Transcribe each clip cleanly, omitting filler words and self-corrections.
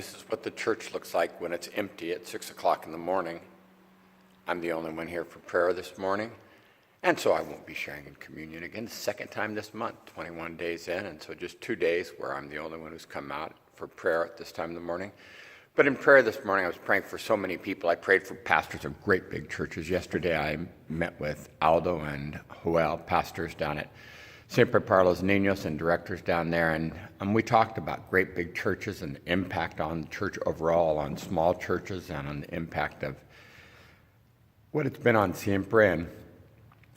This is what the church looks like when it's empty at 6 o'clock in the morning. I'm the only one here for prayer this morning, and so I won't be sharing in communion again. The second time this month, 21 days in, and so just 2 days where I'm the only one who's come out for prayer at this time in the morning. But in prayer this morning, I was praying for so many people. I prayed for pastors of great big churches. Yesterday, I met with Aldo and Joel, pastors down at Siempre para los Niños and directors down there, and we talked about great big churches and the impact on the church overall, on small churches, and on the impact of what it's been on Siempre, and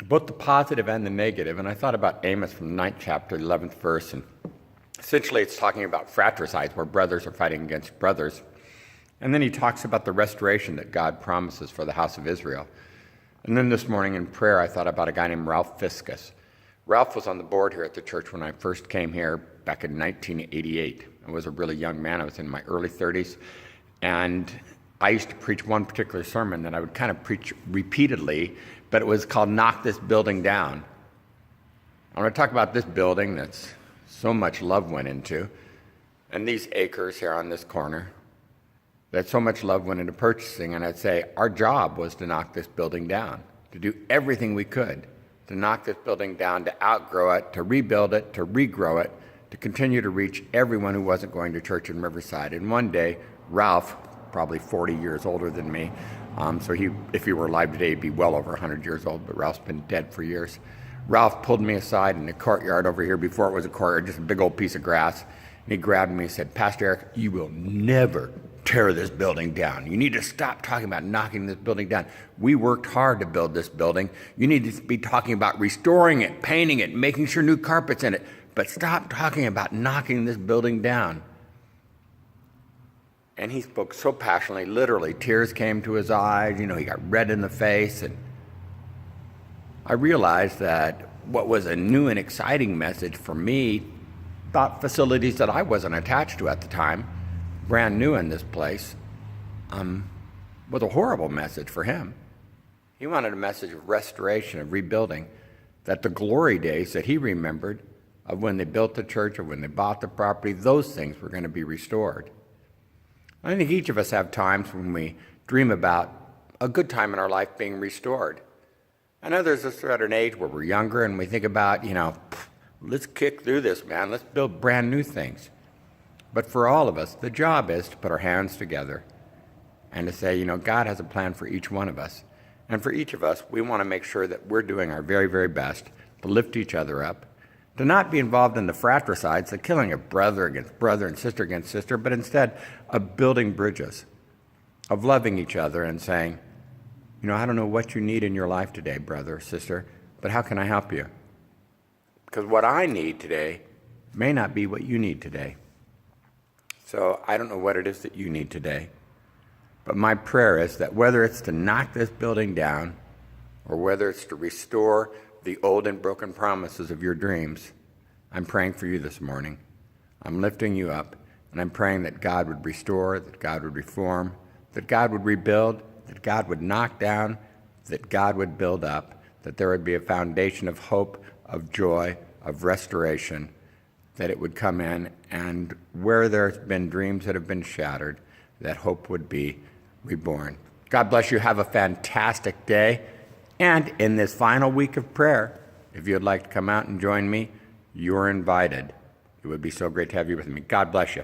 both the positive and the negative. And I thought about Amos from the 9th chapter, 11th verse, and essentially it's talking about fratricides, where brothers are fighting against brothers. And then he talks about the restoration that God promises for the house of Israel. And then this morning in prayer, I thought about a guy named Ralph Fiskus. Ralph was on the board here at the church when I first came here back in 1988. I was a really young man. I was in my early 30s. And I used to preach one particular sermon that I would kind of preach repeatedly, but it was called Knock This Building Down. I want to talk about this building that's so much love went into, and these acres here on this corner that so much love went into purchasing. And I'd say our job was to knock this building down, to do everything we could to knock this building down, to outgrow it, to rebuild it, to regrow it, to continue to reach everyone who wasn't going to church in Riverside. And one day, Ralph, probably 40 years older than me, so if he were alive today, he'd be well over 100 years old, but Ralph's been dead for years. Ralph pulled me aside in the courtyard over here, before it was a courtyard, just a big old piece of grass, and he grabbed me and said, "Pastor Eric, you will never tear this building down. You need to stop talking about knocking this building down. We worked hard to build this building. You need to be talking about restoring it, painting it, making sure new carpet's in it, but stop talking about knocking this building down." And he spoke so passionately, literally, tears came to his eyes, he got red in the face, and I realized that what was a new and exciting message for me, thought facilities that I wasn't attached to at the time, brand new in this place, was a horrible message for him. He wanted a message of restoration, of rebuilding, that the glory days that he remembered of when they built the church or when they bought the property, those things were going to be restored. I think each of us have times when we dream about a good time in our life being restored. I know there's us at an age where we're younger and we think about, let's kick through this, man. Let's build brand new things. But for all of us, the job is to put our hands together and to say, God has a plan for each one of us. And for each of us, we want to make sure that we're doing our very, very best to lift each other up, to not be involved in the fratricides, the killing of brother against brother and sister against sister, but instead of building bridges, of loving each other and saying, I don't know what you need in your life today, brother or sister, but how can I help you? Because what I need today may not be what you need today. So I don't know what it is that you need today, but my prayer is that whether it's to knock this building down or whether it's to restore the old and broken promises of your dreams, I'm praying for you this morning. I'm lifting you up, and I'm praying that God would restore, that God would reform, that God would rebuild, that God would knock down, that God would build up, that there would be a foundation of hope, of joy, of restoration, that it would come in, and where there's been dreams that have been shattered, that hope would be reborn. God bless you. Have a fantastic day. And in this final week of prayer, if you'd like to come out and join me, you're invited. It would be so great to have you with me. God bless you.